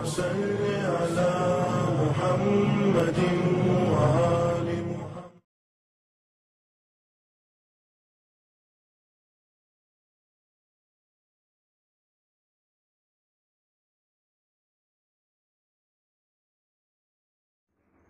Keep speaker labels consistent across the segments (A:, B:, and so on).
A: صل على محمد وآل محمد.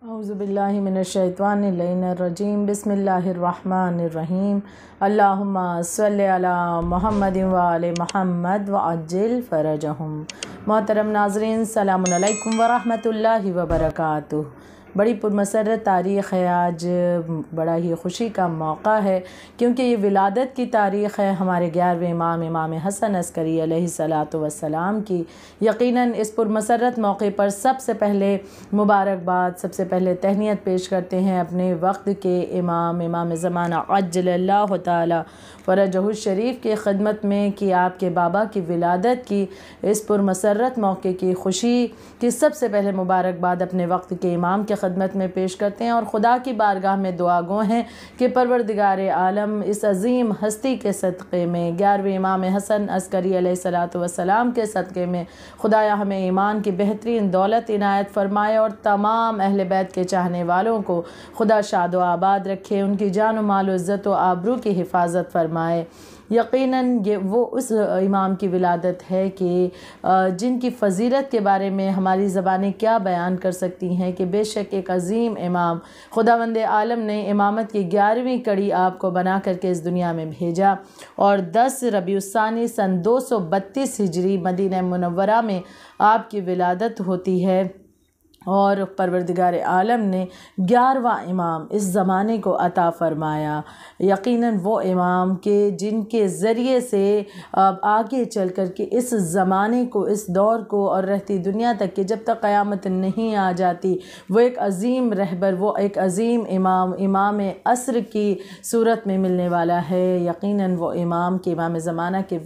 B: اعوذ باللہ من الشیطان اللعین الرجیم. بسم اللہ الرحمن الرحیم. اللہم صلی علی محمد وآل محمد وعجل فرجہم. محترم ناظرین، السلام علیکم ورحمۃ اللہ وبرکاتہ. بڑی پرمسرت تاریخ ہے آج، بڑا ہی خوشی کا موقع ہے کیونکہ یہ ولادت کی تاریخ ہے ہمارے 11ویں امام حسن عسکری علیہ السلام کی. یقیناً اس پرمسرت موقع پر سب سے پہلے مبارکباد، سب سے پہلے تہنیت پیش کرتے ہیں اپنے وقت کے امام زمانہ عجل اللہ تعالی فرجہ الشریف کی خدمت میں کہ آپ کے بابا کی ولادت کی اس پرمسرت موقع کی خوشی کی سب سے پہلے مبارکباد اپنے وقت کے امام کے خدمت میں پیش کرتے ہیں، اور خدا کی بارگاہ میں دعا گو ہیں کہ پروردگار عالم اس عظیم ہستی کے صدقے میں، 11ویں امام حسن عسکری علیہ السلام کے صدقے میں خدایا ہمیں ایمان کی بہترین دولت عنایت فرمائے، اور تمام اہل بیت کے چاہنے والوں کو خدا شاد و آباد رکھے، ان کی جان و مال و عزت و آبرو کی حفاظت فرمائے. یقیناً یہ وہ اس امام کی ولادت ہے کہ جن کی فضیلت کے بارے میں ہماری زبانیں کیا بیان کر سکتی ہیں کہ بے شک ایک عظیم امام خداوند عالم نے امامت کی 11ویں کڑی آپ کو بنا کر کے اس دنیا میں بھیجا، اور 10 ربیع الثانی سن 232 ہجری مدینہ منورہ میں آپ کی ولادت ہوتی ہے، اور پروردگار عالم نے 11واں امام اس زمانے کو عطا فرمایا. یقیناً وہ امام کے جن کے ذریعے سے آگے چل کر کے اس زمانے کو، اس دور کو اور رہتی دنیا تک کہ جب تک قیامت نہیں آ جاتی، وہ ایک عظیم رہبر، وہ ایک عظیم امام عصر کی صورت میں ملنے والا ہے. یقیناً وہ امام زمانہ کے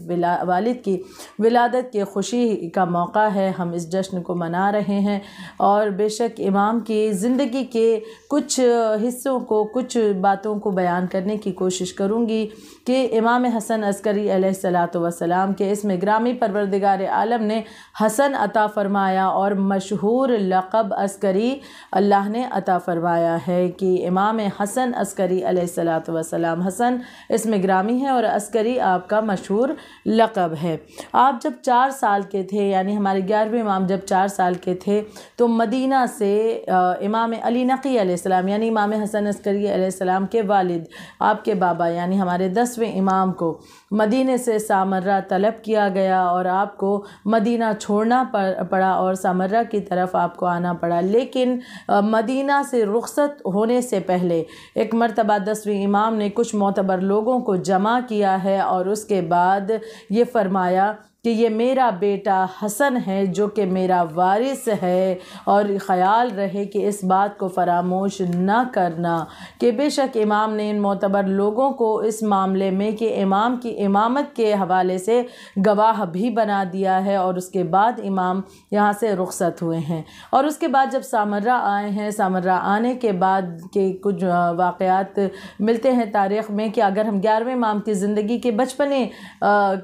B: والد کی ولادت کی خوشی کا موقع ہے، ہم اس جشن کو منا رہے ہیں، اور بے شک امام کی زندگی کے کچھ حصوں کو، کچھ باتوں کو بیان کرنے کی کوشش کروں گی کہ امام حسن عسکری علیہ السلام کے اسم گرامی پروردگار عالم نے حسن عطا فرمایا، اور مشہور لقب عسکری اللہ نے عطا فرمایا ہے کہ امام حسن عسکری علیہ السلام. حسن اسم گرامی ہے اور عسکری آپ کا مشہور لقب ہے. آپ جب 4 سال کے تھے، یعنی ہمارے 11ویں امام جب 4 سال کے تھے تو مدینہ سے امام علی نقی علیہ السلام یعنی امام حسن عسکری علیہ السلام کے والد، آپ کے بابا یعنی ہمارے 10ویں امام کو مدینہ سے سامرہ طلب کیا گیا، اور آپ کو مدینہ چھوڑنا پڑا اور سامرہ کی طرف آپ کو آنا پڑا. لیکن مدینہ سے رخصت ہونے سے پہلے ایک مرتبہ 10ویں امام نے کچھ معتبر لوگوں کو جمع کیا ہے، اور اس کے بعد یہ فرمایا کہ یہ میرا بیٹا حسن ہے جو کہ میرا وارث ہے، اور خیال رہے کہ اس بات کو فراموش نہ کرنا کہ بے شک امام نے ان معتبر لوگوں کو اس معاملے میں کہ امام کی امامت کے حوالے سے گواہ بھی بنا دیا ہے، اور اس کے بعد امام یہاں سے رخصت ہوئے ہیں. اور اس کے بعد جب سامرہ آئے ہیں، سامرہ آنے کے بعد کے کچھ واقعات ملتے ہیں تاریخ میں کہ اگر ہم 11ویں امام کی زندگی کے بچپنے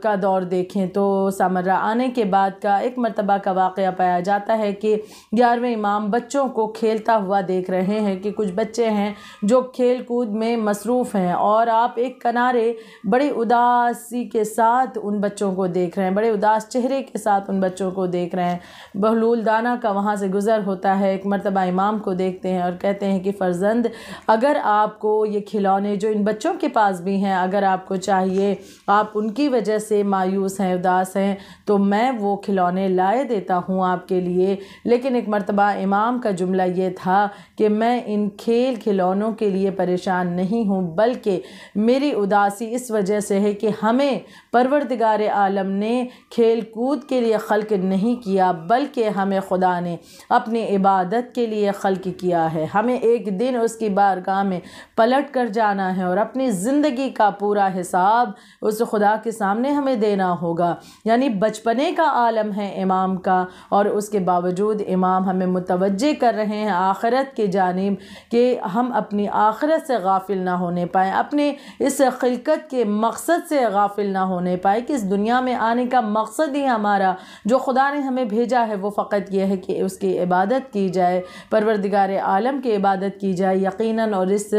B: کا دور دیکھیں تو سامرہ آنے کے بعد کا ایک مرتبہ کا واقعہ پایا جاتا ہے کہ 11ویں امام بچوں کو کھیلتا ہوا دیکھ رہے ہیں کہ کچھ بچے ہیں جو کھیل کود میں مصروف ہیں، اور آپ ایک کنارے بڑی اداسی کے ساتھ ان بچوں کو دیکھ رہے ہیں، بڑے اداس چہرے کے ساتھ ان بچوں کو دیکھ رہے ہیں. بہلول دانہ کا وہاں سے گزر ہوتا ہے، ایک مرتبہ امام کو دیکھتے ہیں اور کہتے ہیں کہ فرزند، اگر آپ کو یہ کھلونے جو ان بچوں کے پاس بھی ہیں اگر آپ کو چاہیے، آپ ان کی وجہ سے مایوس ہیں، اداس ہیں، تو میں وہ کھلونے لائے دیتا ہوں آپ کے لیے. لیکن ایک مرتبہ امام کا جملہ یہ تھا کہ میں ان کھلونوں کے لیے پریشان نہیں ہوں، بلکہ میری اداسی اس وجہ سے ہے کہ ہمیں پروردگار عالم نے کھیل کود کے لیے خلق نہیں کیا، بلکہ ہمیں خدا نے اپنی عبادت کے لیے خلق کیا ہے. ہمیں ایک دن اس کی بارگاہ میں پلٹ کر جانا ہے اور اپنی زندگی کا پورا حساب اس خدا کے سامنے ہمیں دینا ہوگا. یعنی بچپنے کا عالم ہے امام کا، اور اس کے باوجود امام ہمیں متوجہ کر رہے ہیں آخرت کی جانب کہ ہم اپنی آخرت سے غافل نہ ہونے پائیں، اپنے اس خلقت کے مقصد سے غافل نہ ہونے پائیں کہ اس دنیا میں آنے کا مقصد ہی ہمارا جو خدا نے ہمیں بھیجا ہے وہ فقط یہ ہے کہ اس کی عبادت کی جائے، پروردگار عالم کی عبادت کی جائے یقیناً، اور اس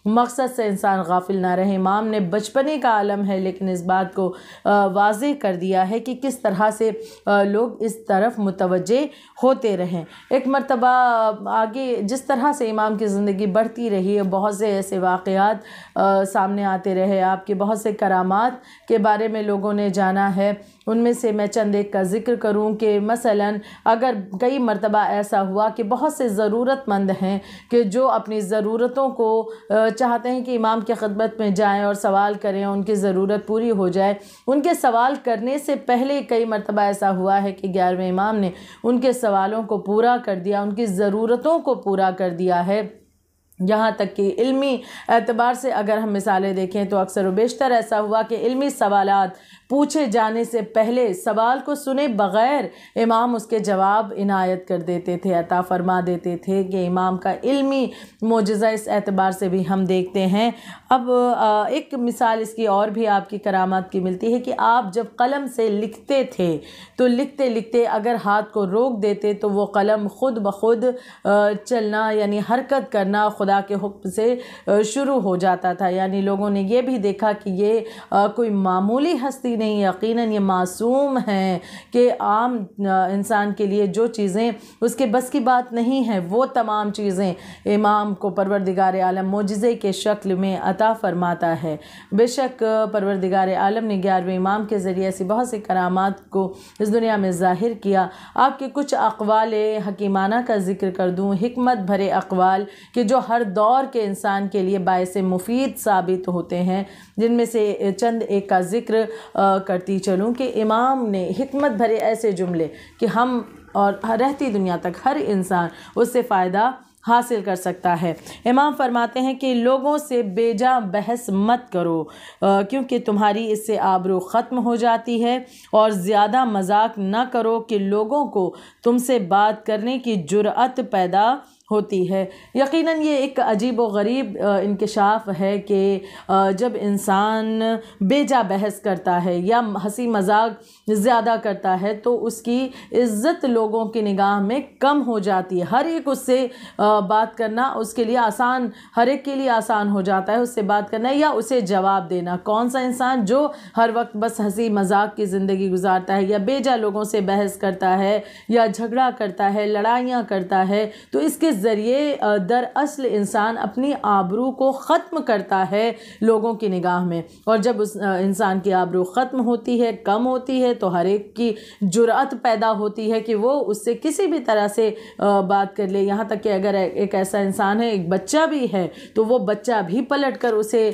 B: مقصد سے انسان غافل نہ رہے۔ امام نے بچپنے کا عالم ہے لیکن اس بات کو واضح کر دیا ہے کہ کس طرح سے لوگ اس طرف متوجہ ہوتے رہیں۔ ایک مرتبہ آگے جس طرح سے امام کی زندگی بڑھتی رہی ہے، بہت سے ایسے واقعات سامنے آتے رہے، آپ کے بہت سے کرامات کے بارے میں لوگوں نے جانا ہے۔ ان میں سے میں چند ایک کا ذکر کروں کہ مثلاً اگر کئی مرتبہ ایسا ہوا کہ بہت سے ضرورت مند ہیں کہ جو اپنی ضرورتوں کو چاہتے ہیں کہ امام کی خدمت میں جائیں اور سوال کریں، ان کی ضرورت پوری ہو جائے، ان کے سوال کرنے سے پہلے کئی مرتبہ ایسا ہوا ہے کہ 11ویں امام نے ان کے سوالوں کو پورا کر دیا، ان کی ضرورتوں کو پورا کر دیا ہے۔ یہاں تک کہ علمی اعتبار سے اگر ہم مثالیں دیکھیں تو اکثر و بیشتر ایسا ہوا کہ علمی سوالات پوچھے جانے سے پہلے سوال کو سنے بغیر امام اس کے جواب عنایت کر دیتے تھے، عطا فرما دیتے تھے کہ امام کا علمی معجزہ اس اعتبار سے بھی ہم دیکھتے ہیں۔ اب ایک مثال اس کی اور بھی آپ کی کرامات کی ملتی ہے کہ آپ جب قلم سے لکھتے تھے تو لکھتے لکھتے اگر ہاتھ کو روک دیتے تو وہ قلم خود بخود چلنا یعنی حرکت کرنا خدا کے حکم سے شروع ہو جاتا تھا۔ یعنی لوگوں نے یہ بھی دیکھا کہ یہ کوئی معمولی ہستی نہیں، یقیناً یہ معصوم ہیں کہ عام انسان کے لیے جو چیزیں اس کے بس کی بات نہیں ہے وہ تمام چیزیں امام کو پروردگار عالم معجزے کے شکل میں عطا فرماتا ہے۔ بے شک پروردگار عالم نے 11ویں امام کے ذریعے ایسی بہت سی کرامات کو اس دنیا میں ظاہر کیا۔ آپ کے کچھ اقوال حکیمانہ کا ذکر کر دوں، حکمت بھرے اقوال کہ جو ہر دور کے انسان کے لیے باعث مفید ثابت ہوتے ہیں، جن میں سے چند ایک کا ذکر کرتی چلوں کہ امام نے حکمت بھرے ایسے جملے کہ ہم اور رہتی دنیا تک ہر انسان اس سے فائدہ حاصل کر سکتا ہے۔ امام فرماتے ہیں کہ لوگوں سے بے جا بحث مت کرو کیونکہ تمہاری اس سے آبرو ختم ہو جاتی ہے، اور زیادہ مذاق نہ کرو کہ لوگوں کو تم سے بات کرنے کی جرأت پیدا ہوتی ہے۔ یقیناً یہ ایک عجیب و غریب انکشاف ہے کہ جب انسان بے جا بحث کرتا ہے یا ہنسی مذاق زیادہ کرتا ہے تو اس کی عزت لوگوں کی نگاہ میں کم ہو جاتی ہے۔ ہر ایک اس سے بات کرنا اس کے لیے آسان، ہر ایک کے لیے آسان ہو جاتا ہے اس سے بات کرنا یا اسے جواب دینا۔ کون سا انسان جو ہر وقت بس ہنسی مذاق کی زندگی گزارتا ہے یا بے جا لوگوں سے بحث کرتا ہے یا جھگڑا کرتا ہے، لڑائیاں کرتا ہے، تو اس کے ذریعے دراصل انسان اپنی آبرو کو ختم کرتا ہے لوگوں کی نگاہ میں، اور جب اس انسان کی آبرو ختم ہوتی ہے، کم ہوتی ہے، تو ہر ایک کی جرأت پیدا ہوتی ہے کہ وہ اس سے کسی بھی طرح سے بات کر لے۔ یہاں تک کہ اگر ایک ایسا انسان ہے، ایک بچہ بھی ہے، تو وہ بچہ بھی پلٹ کر اسے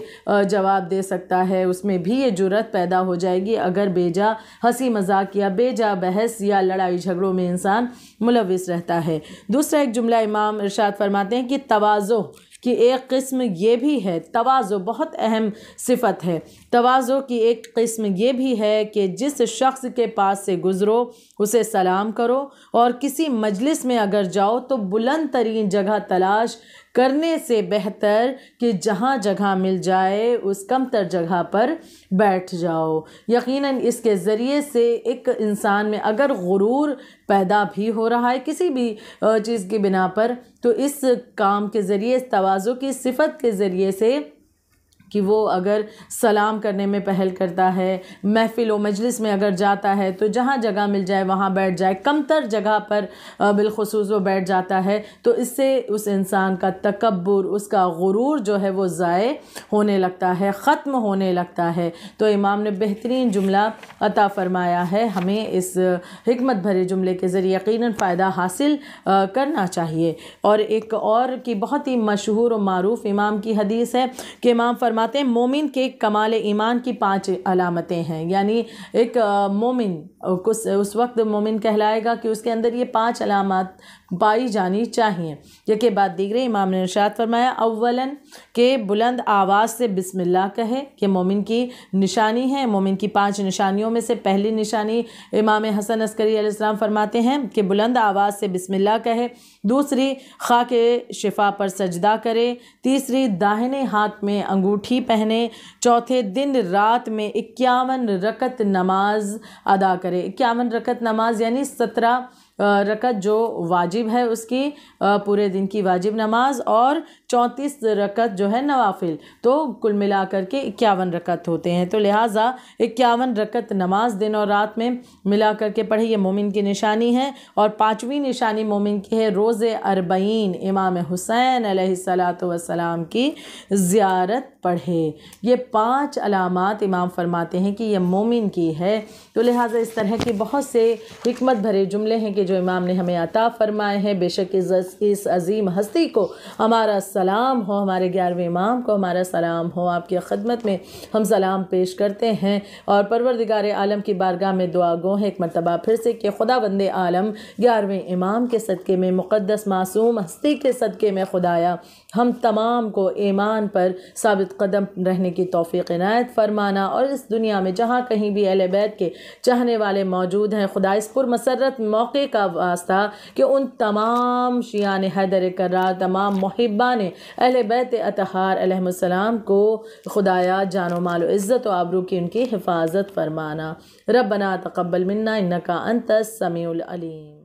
B: جواب دے سکتا ہے، اس میں بھی یہ جرأت پیدا ہو جائے گی اگر بے جا ہنسی مذاق یا بے جا بحث یا لڑائی جھگڑوں میں انسان ملوث رہتا ہے۔ دوسرا ایک جملہ امام ارشاد فرماتے ہیں کہ تواضع کی ایک قسم یہ بھی ہے، تواضع بہت اہم صفت ہے، تواضع کی ایک قسم یہ بھی ہے کہ جس شخص کے پاس سے گزرو اسے سلام کرو، اور کسی مجلس میں اگر جاؤ تو بلند ترین جگہ تلاش کرنے سے بہتر کہ جہاں جگہ مل جائے اس کم تر جگہ پر بیٹھ جاؤ۔ یقیناً اس کے ذریعے سے ایک انسان میں اگر غرور پیدا بھی ہو رہا ہے کسی بھی چیز کی بنا پر، تو اس کام کے ذریعے، تواضع کی صفت کے ذریعے سے کہ وہ اگر سلام کرنے میں پہل کرتا ہے، محفل و مجلس میں اگر جاتا ہے تو جہاں جگہ مل جائے وہاں بیٹھ جائے، کم تر جگہ پر بالخصوص وہ بیٹھ جاتا ہے، تو اس سے اس انسان کا تکبر، اس کا غرور جو ہے وہ ضائع ہونے لگتا ہے، ختم ہونے لگتا ہے۔ تو امام نے بہترین جملہ عطا فرمایا ہے، ہمیں اس حکمت بھرے جملے کے ذریعے یقیناً فائدہ حاصل کرنا چاہیے۔ اور ایک اور کی بہت ہی مشہور و معروف امام کی حدیث ہے کہ امام فرماتے فرماتے ہیں مومن کے کمال ایمان کی 5 علامتیں ہیں، یعنی ایک مومن اس وقت مومن کہلائے گا کہ اس کے اندر یہ 5 علامات پائی جانی چاہیے۔ یہ کے بعد دیگرے امام نے ارشاد فرمایا اولاً کہ بلند آواز سے بسم اللہ کہے، کہ مومن کی نشانی ہے۔ مومن کی 5 نشانیوں میں سے پہلی نشانی امام حسن عسکری علیہ السلام فرماتے ہیں کہ بلند آواز سے بسم اللہ کہے، دوسری خاک شفا پر سجدہ کرے، تیسری داہنے ہاتھ میں انگوٹھی پہنے، چوتھے دن رات میں 51 رکعت نماز ادا کرے۔ 51 رکعت نماز یعنی 17 رکعت جو واجب ہے اس کی پورے دن کی واجب نماز، اور 34 رکعت جو ہے نوافل، تو کل ملا کر کے 51 رکعت ہوتے ہیں۔ تو لہٰذا 51 رکعت نماز دن اور رات میں ملا کر کے پڑھے، یہ مومن کی نشانی ہے۔ اور 5ویں نشانی مومن کی ہے روز 40 امام حسین علیہ السلام کی زیارت پڑھے۔ یہ 5 علامات امام فرماتے ہیں کہ یہ مومن کی ہے۔ تو لہٰذا اس طرح کے بہت سے حکمت بھرے جملے ہیں کہ جو امام نے ہمیں عطا فرمائے ہیں۔ بے شک اس عظیم ہستی کو ہمارا سلام ہو، ہمارے 11ویں امام کو ہمارا سلام ہو، آپ کی خدمت میں ہم سلام پیش کرتے ہیں، اور پروردگار عالم کی بارگاہ میں دعا گو ہیں ایک مرتبہ پھر سے کہ خداوند عالم 11ویں امام کے صدقے میں، مقدس معصوم ہستی کے صدقے میں خدایا ہم تمام کو ایمان پر ثابت قدم رہنے کی توفیق عنایت فرمانا، اور اس دنیا میں جہاں کہیں بھی اہل بیت کے چاہنے والے موجود ہیں خدا اس پر مسرت موقع کا واسطہ کہ ان تمام شیعان حیدر کرار، تمام محبان اہل بیت اطہار علیہم السلام کو خدایا جان و مال و عزت و آبرو کی ان کی حفاظت فرمانا۔ ربنا تقبل منا انکا انت السمیع العلیم۔